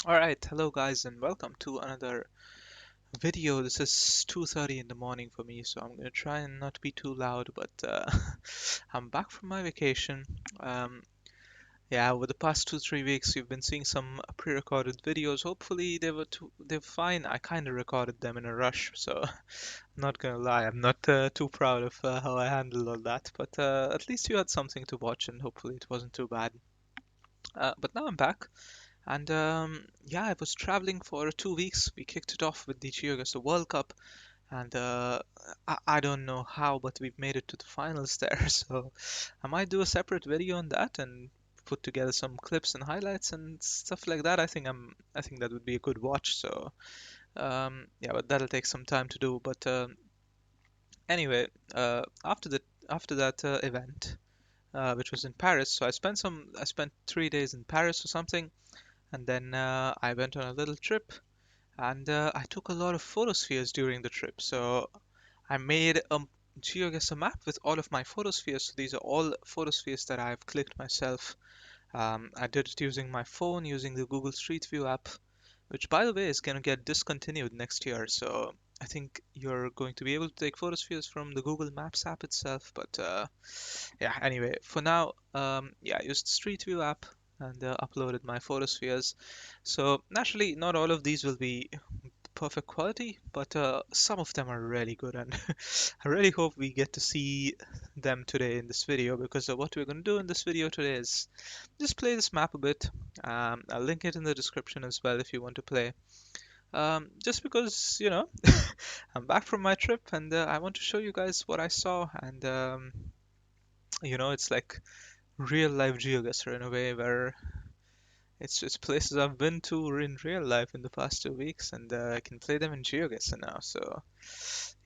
Alright, hello guys and welcome to another video. This is 2:30 in the morning for me, so I'm gonna try and not be too loud, but I'm back from my vacation. Um, yeah, over the past 2-3 weeks we've been seeing some pre-recorded videos. Hopefully they're fine. I kind of recorded them in a rush, so I'm not gonna lie, I'm not too proud of how I handled all that, but at least you had something to watch and hopefully it wasn't too bad. But now I'm back. And yeah, I was traveling for 2 weeks. We kicked it off with the GeoGuessr World Cup, and I don't know how, but we've made it to the finals there. So I might do a separate video on that and put together some clips and highlights and stuff like that. I think that would be a good watch. So yeah, but that'll take some time to do. But anyway, after that event, which was in Paris, so I spent 3 days in Paris or something, and then I went on a little trip and I took a lot of photospheres during the trip. So I made a GeoGuessr map with all of my photospheres. So these are all photospheres that I've clicked myself. I did it using my phone, using the Google Street View app, which by the way is going to get discontinued next year. So I think you're going to be able to take photospheres from the Google Maps app itself. But yeah, anyway, for now, yeah, I used the Street View app and uploaded my photospheres. So naturally, not all of these will be perfect quality, but some of them are really good, and I really hope we get to see them today in this video, because what we're going to do in this video today is just play this map a bit. I'll link it in the description as well if you want to play. Just because, I'm back from my trip and I want to show you guys what I saw, and it's like real life GeoGuessr in a way, where it's just places I've been to in real life in the past 2 weeks, and I can play them in GeoGuessr now. So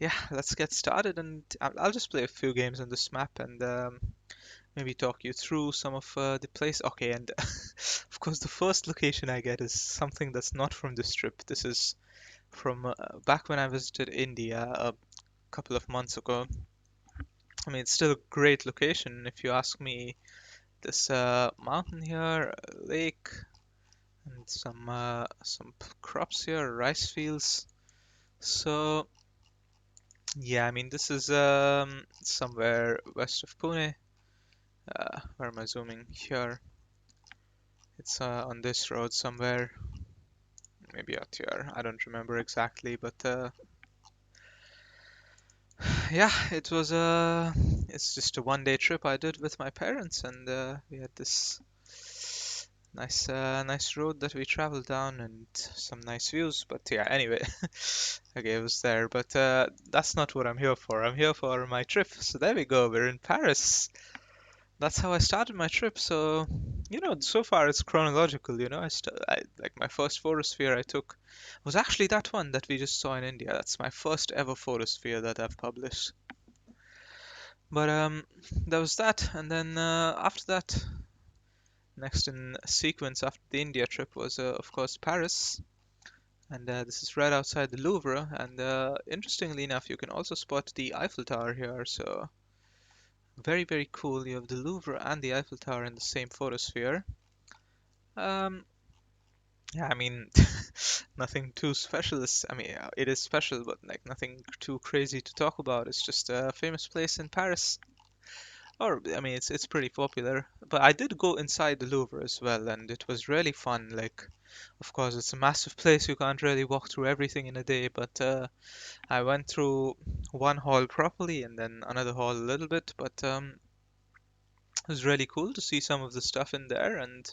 yeah, let's get started, and I'll just play a few games on this map and maybe talk you through some of the place. Okay, and of course the first location I get is something that's not from this trip. This is from back when I visited India a couple of months ago. I mean, it's still a great location if you ask me. This mountain here, a lake, and some crops here, rice fields. So yeah, I mean this is somewhere west of Pune. Where am I zooming? Here. It's on this road somewhere, maybe out here. I don't remember exactly, but yeah, it's just a 1 day trip I did with my parents, and we had this nice road that we traveled down and some nice views. But yeah, anyway, okay, it was there. But that's not what I'm here for. I'm here for my trip. So there we go. We're in Paris. That's how I started my trip. So, so far it's chronological. I like my first photosphere I took was actually that one that we just saw in India. That's my first ever photosphere that I've published. But that was that, and then after that, next in sequence after the India trip was of course Paris, and this is right outside the Louvre. And interestingly enough, you can also spot the Eiffel Tower here. So very cool. You have the Louvre and the Eiffel Tower in the same photosphere. Um, yeah, I mean, nothing too special. I mean, it is special, but like nothing too crazy to talk about. It's just a famous place in Paris. Or, I mean, it's pretty popular. But I did go inside the Louvre as well, and it was really fun. Like, of course, it's a massive place. You can't really walk through everything in a day, but I went through one hall properly and then another hall a little bit. But it was really cool to see some of the stuff in there, and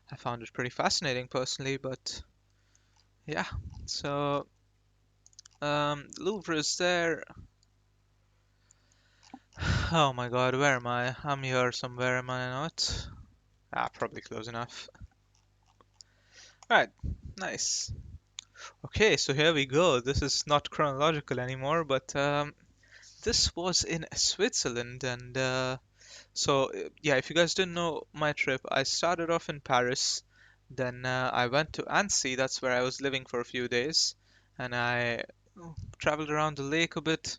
I found it pretty fascinating personally. But yeah, so Louvre is there. Oh my God, where am I? I'm here somewhere, am I not? Ah, probably close enough. Right, nice. Okay, so here we go. This is not chronological anymore, but this was in Switzerland, and yeah, if you guys didn't know my trip, I started off in Paris, then I went to Annecy. That's where I was living for a few days, and I traveled around the lake a bit,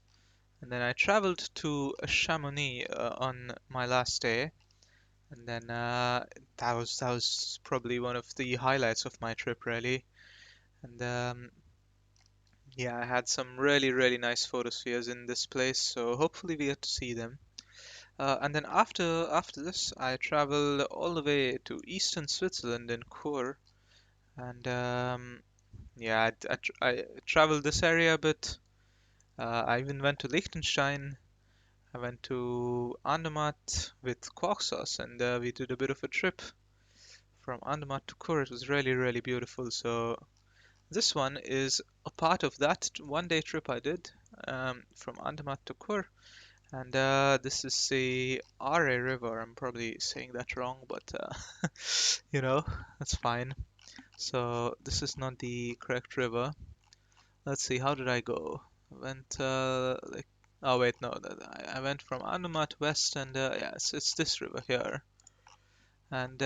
and then I traveled to Chamonix on my last day, And then that was probably one of the highlights of my trip, really. And yeah, I had some really nice photospheres in this place, so hopefully we get to see them. And then after this, I traveled all the way to eastern Switzerland in Chur, and yeah, I traveled this area a bit. I even went to Liechtenstein. I went to Andermatt with Quark sauce, and we did a bit of a trip from Andermatt to Chur. It was really beautiful. So this one is a part of that one-day trip I did from Andermatt to Chur. And this is the Are River. I'm probably saying that wrong, but you know, that's fine. So this is not the correct river. Let's see, how did I go? I went like, oh wait, no, I went from Andermatt west, and yeah, it's this river here. And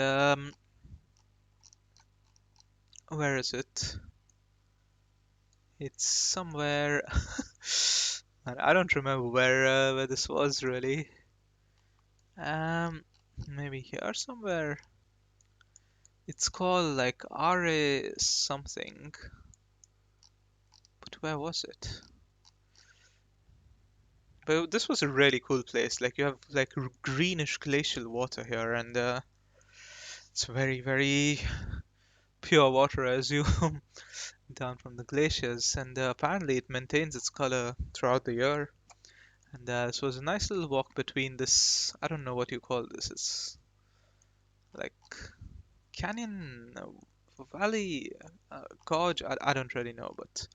where is it? It's somewhere. I don't remember where this was really. Um, maybe here somewhere. It's called like Are something, but where was it? But this was a really cool place. Like you have like greenish glacial water here, and it's very pure water, I assume, down from the glaciers. And apparently it maintains its color throughout the year. And this was a nice little walk between this. I don't know what you call this. It's like canyon, valley, gorge. I don't really know, but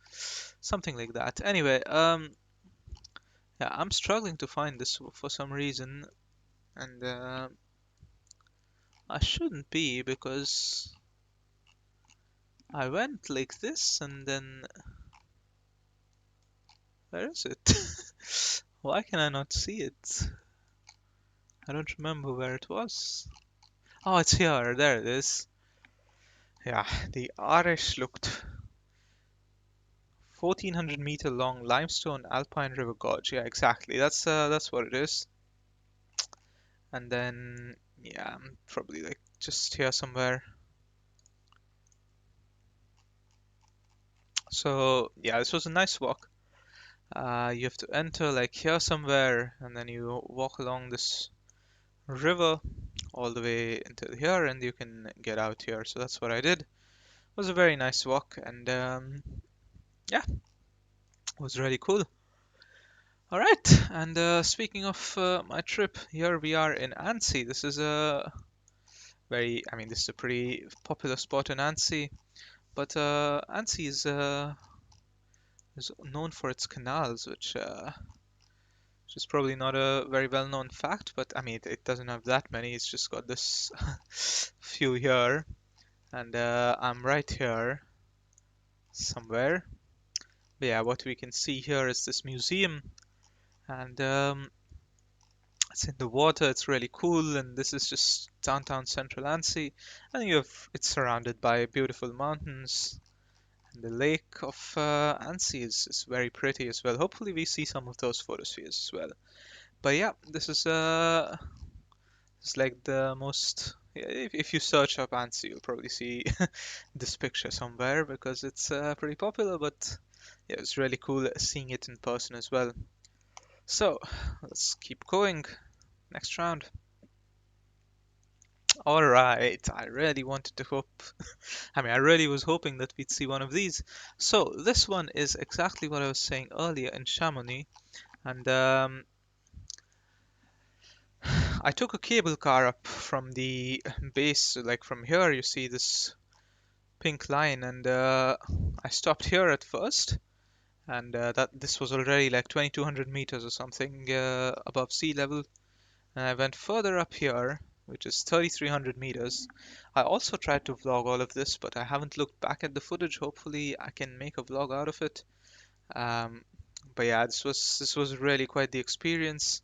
something like that. Anyway, yeah, I'm struggling to find this for some reason, and I shouldn't be because I went like this, and then where is it? Why can I not see it? I don't remember where it was. Oh, it's here. There it is. Yeah, the Arish looked 1400-meter long limestone alpine river gorge. Yeah, exactly. That's what it is. And then yeah, I'm probably like just here somewhere. So yeah, this was a nice walk. You have to enter like here somewhere, and then you walk along this river all the way until here, and you can get out here. So that's what I did. It was a very nice walk, and yeah, it was really cool. All right, and speaking of my trip, here we are in Annecy. This is a I mean, this is a pretty popular spot in Annecy, but Annecy is known for its canals, which is probably not a very well-known fact, but I mean, it doesn't have that many. It's just got this few here, and I'm right here somewhere. But yeah, what we can see here is this museum, and it's in the water. It's really cool, and this is just downtown Central Annecy, and it's surrounded by beautiful mountains. And the lake of Annecy is very pretty as well. Hopefully, we see some of those photospheres as well. But yeah, this is it's like the most. Yeah, if you search up Annecy, you'll probably see this picture somewhere because it's pretty popular. But yeah, it's really cool seeing it in person as well. So let's keep going. Next round. All right, I really wanted to hope. I mean, I really was hoping that we'd see one of these. So this one is exactly what I was saying earlier in Chamonix, and I took a cable car up from the base. Like from here, you see this pink line, and I stopped here at first, and that this was already like 2200 meters or something above sea level. And I went further up here, which is 3300 meters. I also tried to vlog all of this, but I haven't looked back at the footage. Hopefully, I can make a vlog out of it. Um, but yeah, this was really quite the experience.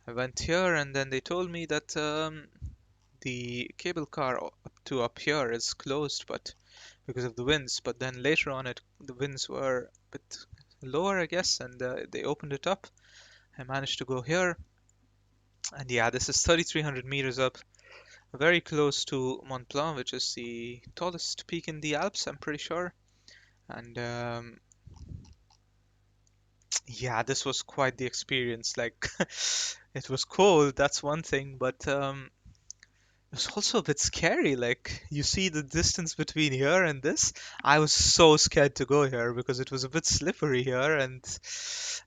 I went here, and then they told me that the cable car up here is closed, but because of the winds. But then later on, the winds were a bit lower, I guess, and they opened it up. I managed to go here, and yeah, this is 3,300 meters up. very close to Mont Blanc, which is the tallest peak in the Alps, I'm pretty sure. And yeah, this was quite the experience. Like, it was cold, that's one thing, but it was also a bit scary. Like, you see the distance between here and this. I was so scared to go here because it was a bit slippery here, and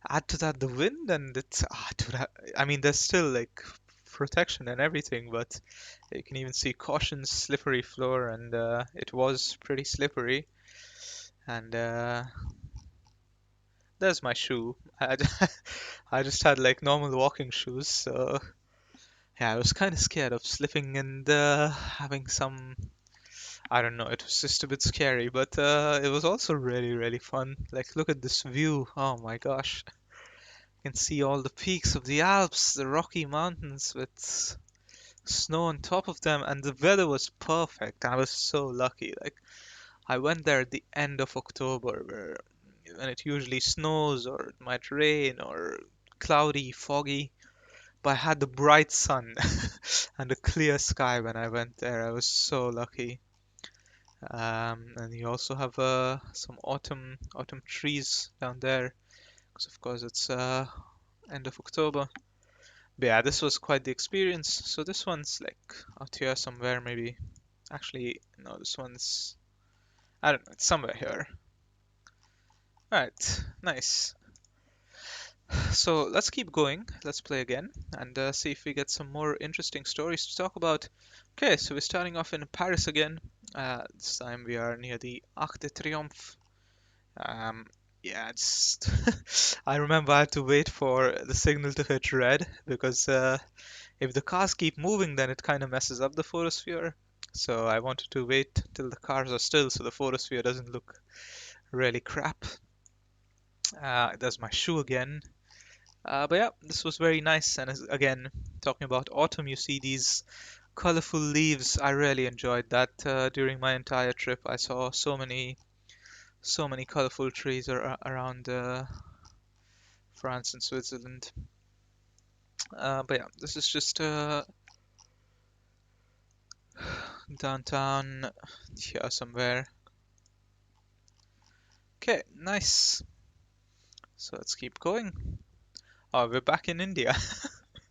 add to that the wind, and dude, I mean, there's still like protection and everything, but you can even see caution slippery floor, and it was pretty slippery. And there's my shoe. I just had like normal walking shoes, so yeah, I was kind of scared of slipping and having some. I don't know, it was just a bit scary, but it was also really, really fun. Like, look at this view. Oh my gosh. You can see all the peaks of the Alps, the Rocky Mountains with snow on top of them, and the weather was perfect. I was so lucky. Like, I went there at the end of October, where when it usually snows or it might rain or cloudy, foggy. But I had the bright sun and a clear sky when I went there. I was so lucky. And you also have some autumn trees down there, because of course it's end of October. But yeah, this was quite the experience. So this one's like out here somewhere, maybe. Actually, no, this one's I don't know, it's somewhere here. Alright, nice. So let's keep going. Let's play again and see if we get some more interesting stories to talk about. Okay, so we're starting off in Paris again. This time we are near the Arc de Triomphe. Um, yeah, it's I remember I had to wait for the signal to hit red because if the cars keep moving, then it kind of messes up the photosphere. So I wanted to wait till the cars are still so the photosphere doesn't look really crap. There's my shoe again. But yeah, this was very nice. And again, talking about autumn, you see these colorful leaves. I really enjoyed that during my entire trip. I saw so many colorful trees around France and Switzerland. But yeah, this is just downtown here somewhere. Okay, nice. So let's keep going. Oh, we're back in India.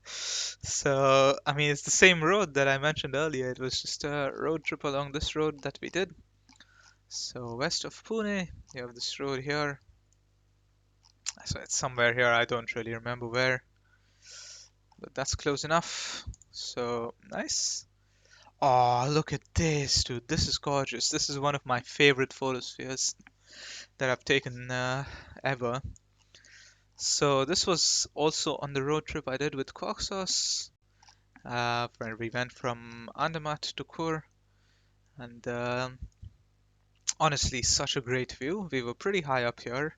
So, I mean, it's the same road that I mentioned earlier. It was just a road trip along this road that we did. So, west of Pune, you have this road here. So, it's somewhere here. I don't really remember where, but that's close enough. So, nice. Oh, look at this, dude. This is gorgeous. This is one of my favorite photospheres that I've taken ever. So, this was also on the road trip I did with Coxos, where we went from Andermatt to Kur. And honestly, such a great view. We were pretty high up here,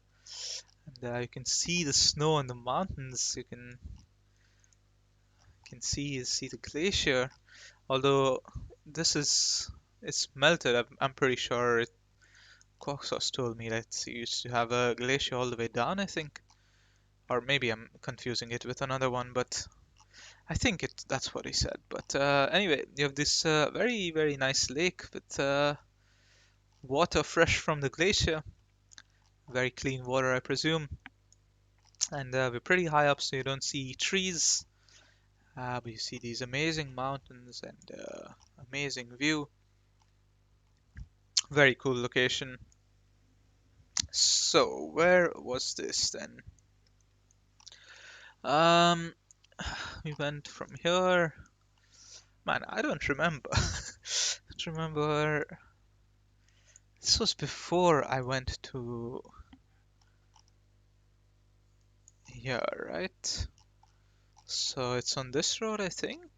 and you can see the snow in the mountains. You can see the glacier. Although this is it's melted. I'm pretty sure. Coxos told me that it used to have a glacier all the way down. I think, or maybe I'm confusing it with another one, but I think that's what he said. But anyway, you have this very nice lake with water fresh from the glacier. Very clean water, I presume. And we're pretty high up, so you don't see trees, but you see these amazing mountains and amazing view. Very cool location. So where was this then? Um, we went from here. Man, I don't remember. Don't remember. This was before I went to here, right? So it's on this road, I think.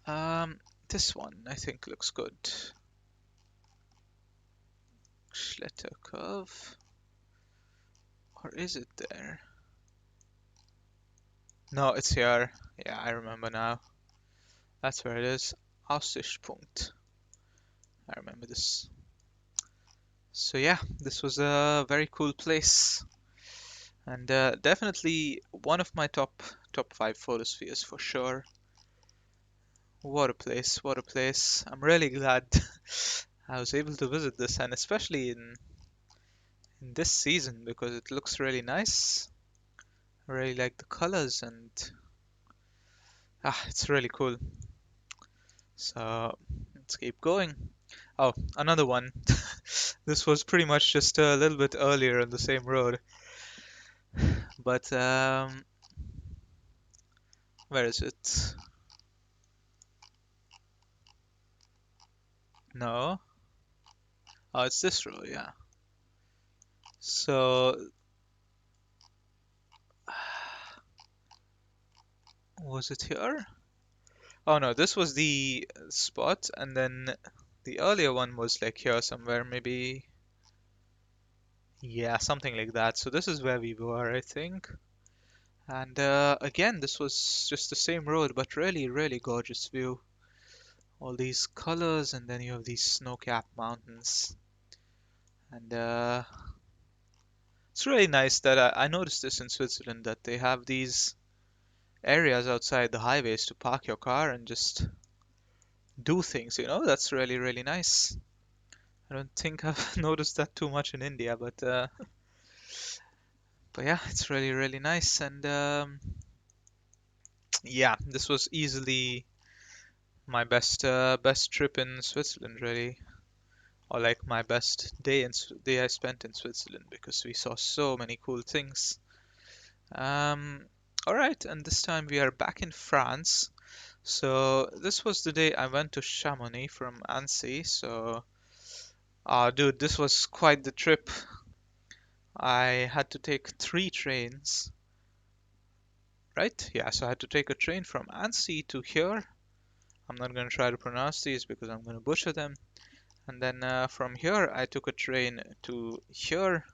Um, this one I think looks good. Schletter curve. Or is it there? No, it's here. Yeah, I remember now. That's where it is. Aussichtspunkt. I remember this. So yeah, this was a very cool place, and definitely one of my top five photospheres for sure. What a place, what a place. I'm really glad I was able to visit this, and especially in this season because it looks really nice. I really like the colors and it's really cool. So let's keep going. Oh, another one. This was pretty much just a little bit earlier on the same road, but where is it? No. Oh, it's this road, yeah. So was it here? Oh no, this was the spot, and then the earlier one was like here somewhere, maybe. Yeah, something like that. So this is where we were, I think. And again, this was just the same road, but really, really gorgeous view. All these colors, and then you have these snow-capped mountains. And it's really nice that I noticed this in Switzerland that they have these areas outside the highways to park your car and just do things, you know? That's really, really nice. I don't think I've noticed that too much in India, but yeah, it's really, really nice. And yeah, this was easily my best trip in Switzerland, really, or like my best day I spent in Switzerland because we saw so many cool things. Um, all right, and this time we are back in France. So this was the day I went to Chamonix from Annecy. So, dude, this was quite the trip. I had to take 3 trains, right? Yeah, so I had to take a train from Annecy to here. I'm not going to try to pronounce these because I'm going to butcher them. And then from here, I took a train to here.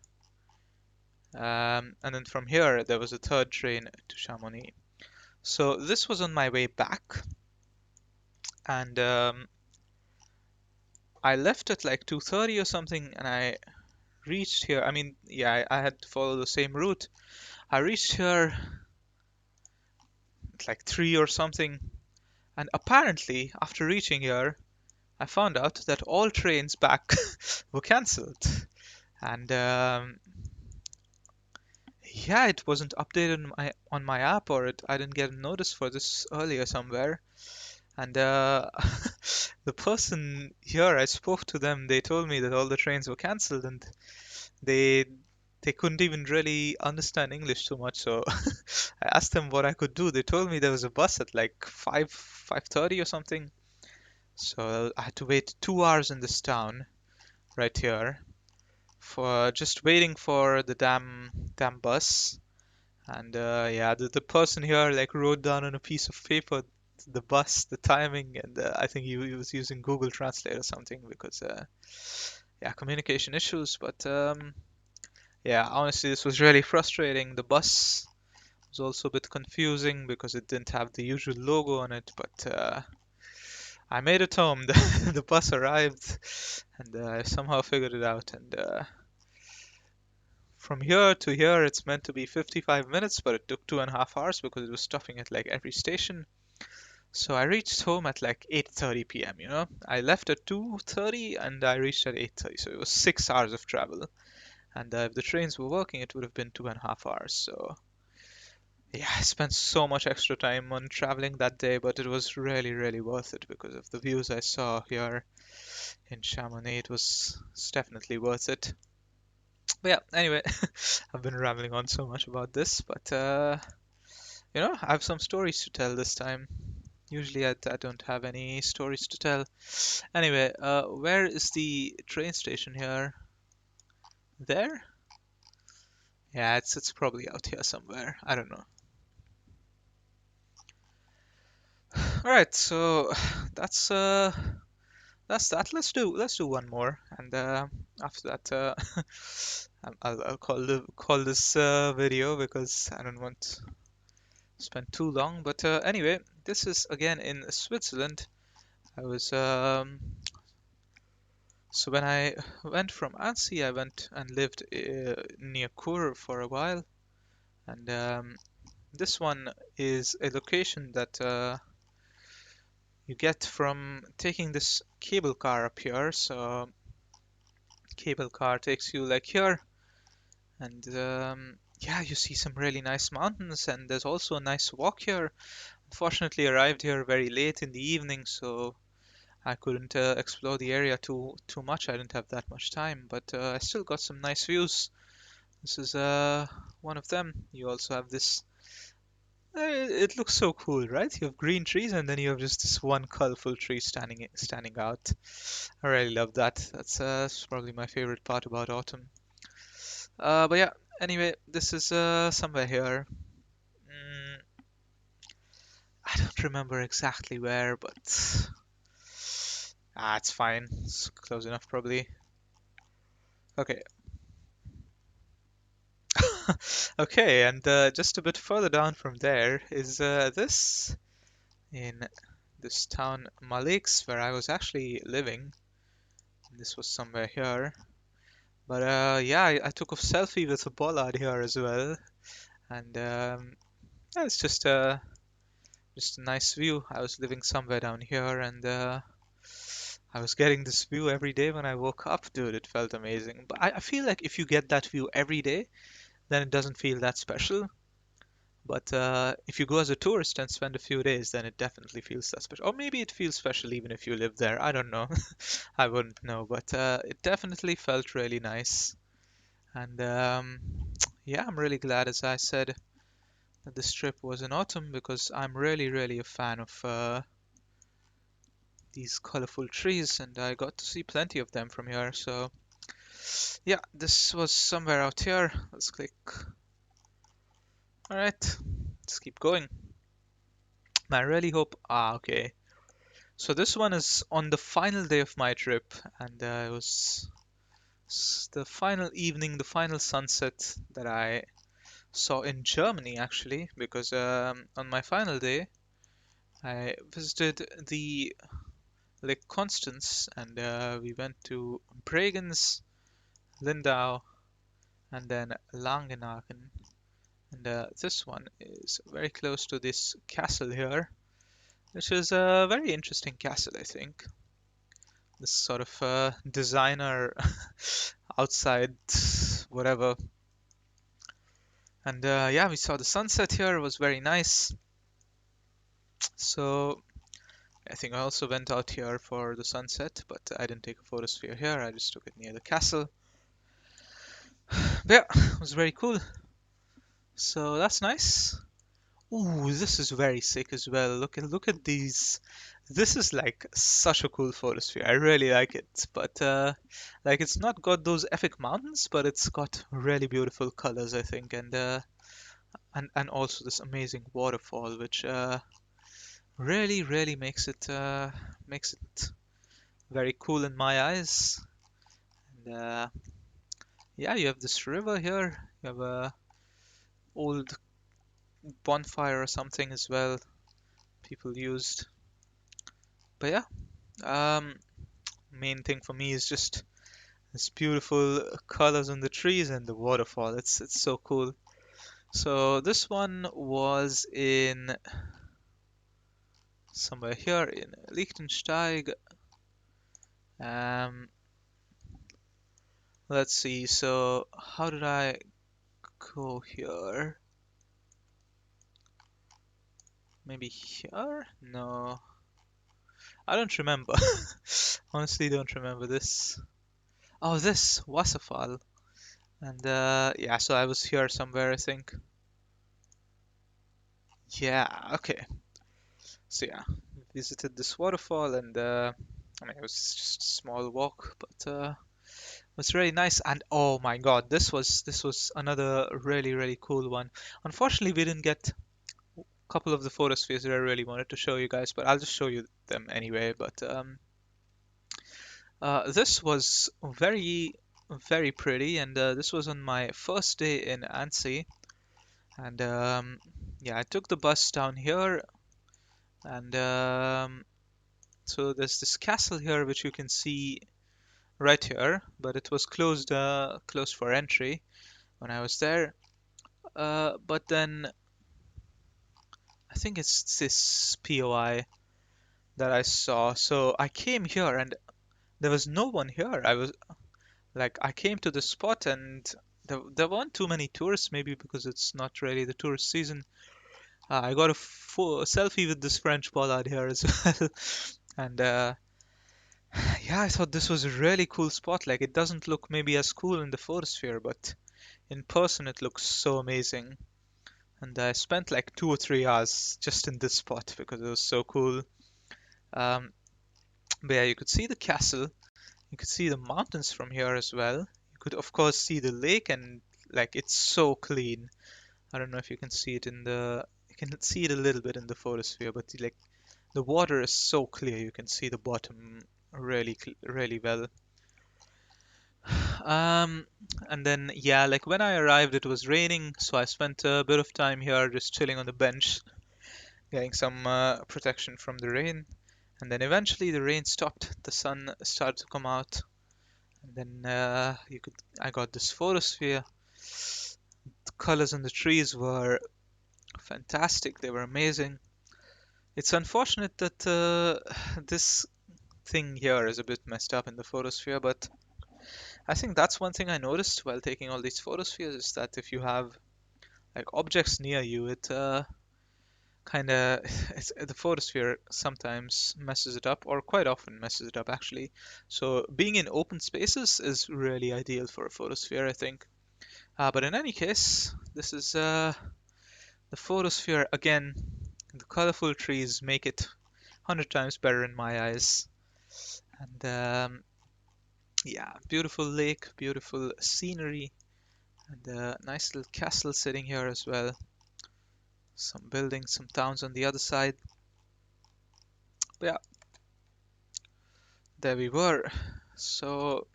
And then from here, there was a third train to Chamonix. So this was on my way back. And I left at like 2:30 or something. And I reached here. I mean, yeah, I had to follow the same route. I reached here at like 3 or something. And apparently, after reaching here, I found out that all trains back were cancelled. And yeah, it wasn't updated on my app, or I didn't get a notice for this earlier somewhere. And the person here, I spoke to them. They told me that all the trains were cancelled, and they they couldn't even really understand English too much. So I asked them what I could do. They told me there was a bus at like 5:30 or something. So I had to wait 2 hours in this town right here for just waiting for the damn bus. And yeah, the person here like wrote down on a piece of paper the bus, the timing, and I think he was using Google Translate or something because yeah, communication issues. But yeah, honestly, this was really frustrating. The bus was also a bit confusing because it didn't have the usual logo on it, but I made it home. The bus arrived, and I somehow figured it out. And from here to here, it's meant to be 55 minutes, but it took 2.5 hours because it was stopping at like every station. So I reached home at like 8:30 p.m., you know? I left at 2:30 and I reached at 8:30, so it was 6 hours of travel. And if the trains were working, it would have been 2.5 hours. So yeah, I spent so much extra time on traveling that day, but it was really, really worth it because of the views I saw here in Chamonix. It's definitely worth it. But yeah, anyway, I've been rambling on so much about this, but you know, I have some stories to tell this time. Usually I don't have any stories to tell. Anyway, where is the train station here? There? Yeah, it's probably out here somewhere. I don't know. All right, so that's uh that's that. Let's do one more, and after that I'll call this video because I don't want to spend too long. But anyway, this is again in Switzerland. I was So when I went from Annecy, I went and lived near Kur for a while, and this one is a location that you get from taking this cable car up here. So cable car takes you like here, and yeah, you see some really nice mountains, and there's also a nice walk here. Unfortunately, arrived here very late in the evening, so I couldn't explore the area too much. I didn't have that much time, but I still got some nice views. This is one of them. You also have this. It looks so cool, right? You have green trees, and then you have just this one colorful tree standing out. I really love that. That's probably my favorite part about autumn. But yeah. Anyway, this is somewhere here. Mm, I don't remember exactly where, but it's fine. It's close enough, probably. Okay. Okay, and just a bit further down from there is this in this town Malik's where I was actually living. This was somewhere here. But yeah, I took a selfie with a bollard here as well, and yeah, it's just a nice view. I was living somewhere down here, and I was getting this view every day when I woke up, dude. It felt amazing. But I feel like if you get that view every day, then it doesn't feel that special. But if you go as a tourist and spend a few days, then it definitely feels that special. Or maybe it feels special even if you live there. I don't know. I wouldn't know. But it definitely felt really nice. And yeah, I'm really glad, as I said, that this trip was in autumn because I'm really, really a fan of these colorful trees, and I got to see plenty of them from here. So yeah, this was somewhere out here. Let's click. All right, let's keep going. I really hope. Okay. So this one is on the final day of my trip, and it was the final evening, the final sunset that I saw in Germany actually, because on my final day I visited the Lake Constance, and we went to Bregenz, Lindau, and then Langenhagen. And this one is very close to this castle here, which is a very interesting castle, I think. This sort of designer outside whatever. And yeah, we saw the sunset here. It was very nice. So I think I also went out here for the sunset, but I didn't take a photosphere here. I just took it near the castle. But yeah, it was very cool. So that's nice. Ooh, this is very sick as well. Look at these. This is like such a cool photosphere. I really like it. But like it's not got those epic mountains, but it's got really beautiful colors, I think, and also this amazing waterfall, which really makes it very cool in my eyes. And yeah, you have this river here. You have a old bonfire or something as well. People used. But yeah, main thing for me is just this beautiful colors on the trees and the waterfall. It's so cool. So this one was in somewhere here in Liechtenstein. Um, let's see. So how did I go here? Maybe here? No, I don't remember. Honestly, don't remember this. Oh, this Wasserfall. And yeah, so I was here somewhere, I think. Yeah, okay. So yeah, visited this waterfall, and I mean it was just a small walk, but it was really nice. And oh my God, this was another really cool one. Unfortunately, we didn't get a couple of the photospheres that I really wanted to show you guys, but I'll just show you them anyway. But this was very pretty, and this was on my first day in Annecy, and yeah, I took the bus down here, and so there's this castle here which you can see right here, but it was closed for entry when I was there. But then I think it's this POI that I saw. So I came here and there was no one here. I came to the spot and there weren't too many tourists, maybe because it's not really the tourist season. I got a selfie with this French bollard here as well. And yeah, I thought this was a really cool spot. Like, it doesn't look maybe as cool in the photosphere, but in person it looks so amazing. And I spent like 2 or 3 hours just in this spot because it was so cool. Um, but yeah, you could see the castle. You could see the mountains from here as well. You could, of course, see the lake, and like it's so clean. I don't know if you can see it in the. You can see it a little bit in the photosphere, but like the water is so clear. You can see the bottom really well. Um, and then yeah, like when I arrived, it was raining, so I spent a bit of time here just chilling on the bench, getting some protection from the rain. And then eventually the rain stopped. The sun started to come out, and then I got this photosphere. The colors in the trees were fantastic. They were amazing. It's unfortunate that this thing here is a bit messed up in the photosphere, but I think that's one thing I noticed while taking all these photospheres is that if you have like objects near you, it kind of the photosphere sometimes messes it up, or quite often messes it up actually. So being in open spaces is really ideal for a photosphere, I think. But in any case, this is the photosphere again. The colorful trees make it 100 times better in my eyes. And yeah, beautiful lake, beautiful scenery, and a nice little castle sitting here as well. Some buildings, some towns on the other side. But yeah, there we were. So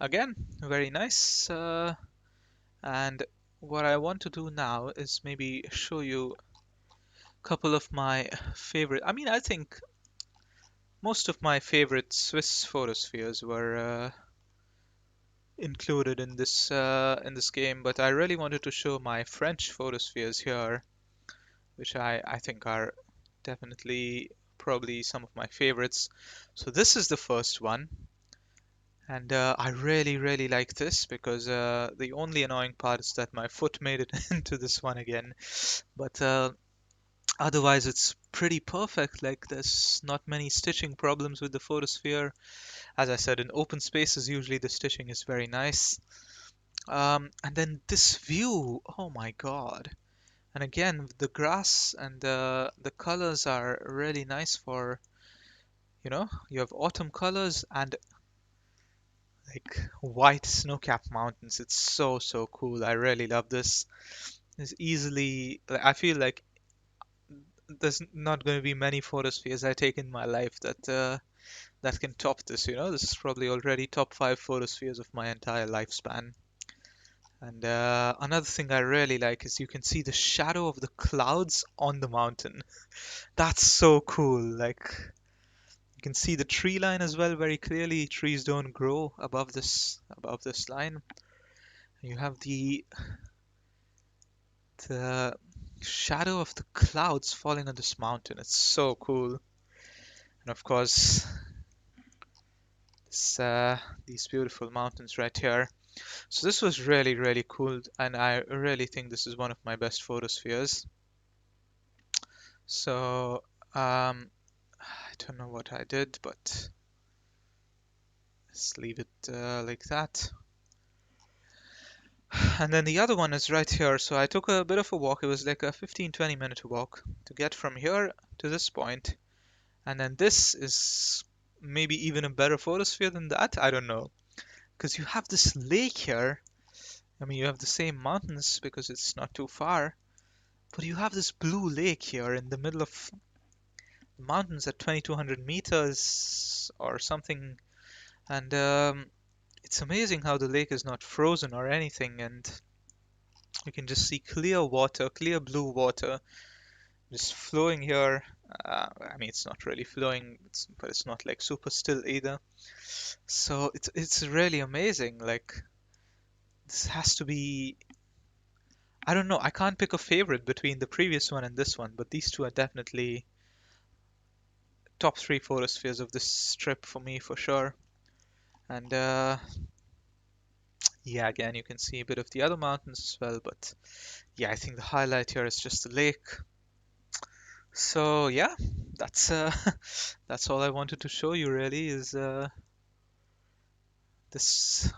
again, very nice. And what I want to do now is maybe show you a couple of my favorite. I mean, I think most of my favorite Swiss photospheres were included in this game, but I really wanted to show my French photospheres here, which I think are definitely probably some of my favorites. So this is the first one, and I really like this because the only annoying part is that my foot made it into this one again. But otherwise, it's pretty perfect. Like there's not many stitching problems with the photosphere. As I said, in open spaces, usually the stitching is very nice. And then this view, oh my God. And again, the grass and the colors are really nice for, you have autumn colors and like white snow-capped mountains. It's so cool. I really love this. It's easily, like, I feel like there's not going to be many photospheres I take in my life that can top this, This is probably already top 5 photospheres of my entire lifespan. And another thing I really like is you can see the shadow of the clouds on the mountain. That's so cool. Like you can see the tree line as well very clearly. Trees don't grow above this line. You have the shadow of the clouds falling on this mountain. It's so cool. And of course, this, these beautiful mountains right here. So this was really cool, and I really think this is one of my best photospheres. So I don't know what I did, but let's leave it like that. And then the other one is right here. So I took a bit of a walk. It was like a 15-20 minute walk to get from here to this point. And then this is maybe even a better photosphere than that. I don't know. Because you have this lake here. I mean, you have the same mountains because it's not too far. But you have this blue lake here in the middle of the mountains at 2200 meters or something. And it's amazing how the lake is not frozen or anything. And you can just see clear water, clear blue water just flowing here. I mean, it's not really flowing, but it's not like super still either. So it's really amazing. Like this has to be. I don't know. I can't pick a favorite between the previous one and this one, but these two are definitely top three photospheres of this trip for me for sure. And yeah, again, you can see a bit of the other mountains as well, but yeah, I think the highlight here is just the lake. So yeah, that's that's all I wanted to show you really is this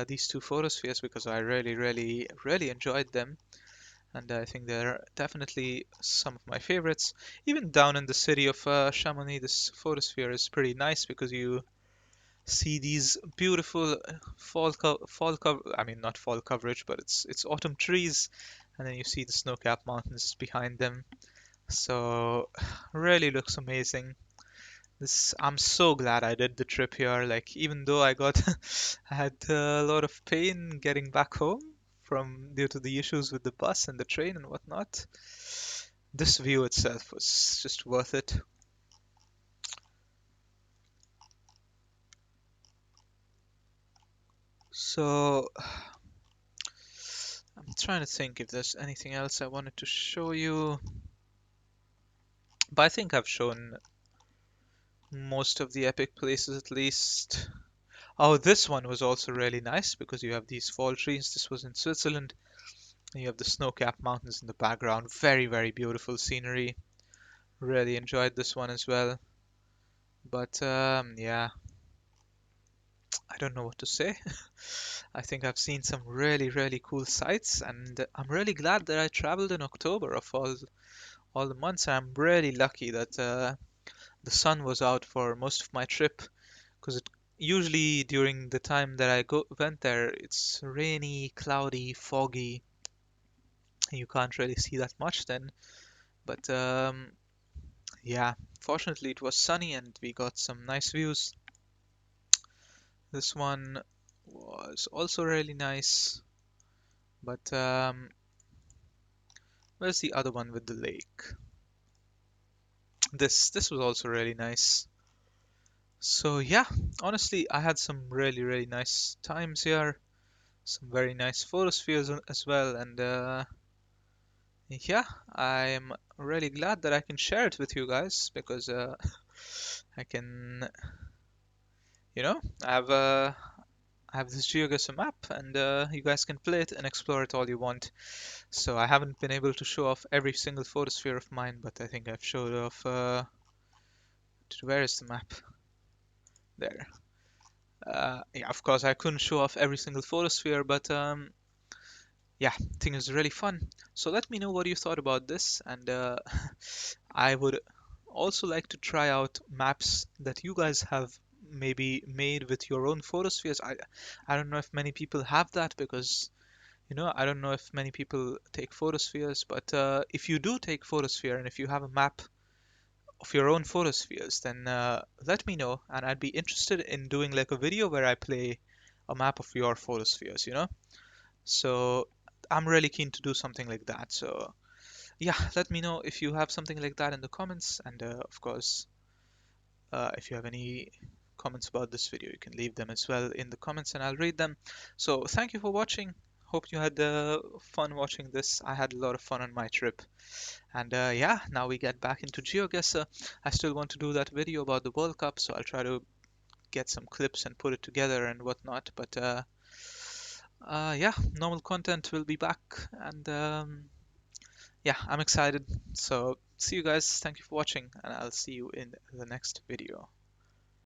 these two photospheres because I really enjoyed them, and I think they're definitely some of my favorites. Even down in the city of Chamonix, this photosphere is pretty nice because you see these beautiful I mean not fall coverage, but it's autumn trees, and then you see the snow-capped mountains behind them. So really looks amazing. This I'm so glad I did the trip here. Like even though I had a lot of pain getting back home from due to the issues with the bus and the train and whatnot, this view itself was just worth it. So I'm trying to think if there's anything else I wanted to show you, but I think I've shown most of the epic places at least. Oh, this one was also really nice because you have these fall trees. This was in Switzerland. And you have the snow-capped mountains in the background. Very beautiful scenery. Really enjoyed this one as well. But yeah, I don't know what to say. I think I've seen some really cool sights, and I'm really glad that I traveled in October of all the months. I'm really lucky that the sun was out for most of my trip, because it usually during the time that I went there, it's rainy, cloudy, foggy. You can't really see that much then. But yeah, fortunately it was sunny and we got some nice views. This one was also really nice. But where's the other one with the lake? This was also really nice. So yeah, honestly, I had some really nice times here. Some very nice photospheres as well, and yeah, I'm really glad that I can share it with you guys because I can, you know, I have this GeoGuessr map, and you guys can play it and explore it all you want. So I haven't been able to show off every single photosphere of mine, but I think I've showed off. Where is the map? There. Yeah, of course I couldn't show off every single photosphere, but yeah, I think it was really fun. So let me know what you thought about this, and I would also like to try out maps that you guys have maybe made with your own photospheres. I don't know if many people have that because I don't know if many people take photospheres, but if you do take photosphere and if you have a map of your own photospheres, then let me know, and I'd be interested in doing like a video where I play a map of your photospheres, So I'm really keen to do something like that. So yeah, let me know if you have something like that in the comments, and of course, if you have any comments about this video, you can leave them as well in the comments and I'll read them. So thank you for watching. Hope you had fun watching this. I had a lot of fun on my trip. And yeah, now we get back into GeoGuessr. I still want to do that video about the World Cup, so I'll try to get some clips and put it together and whatnot. But yeah, normal content will be back. And yeah, I'm excited. So see you guys. Thank you for watching, and I'll see you in the next video.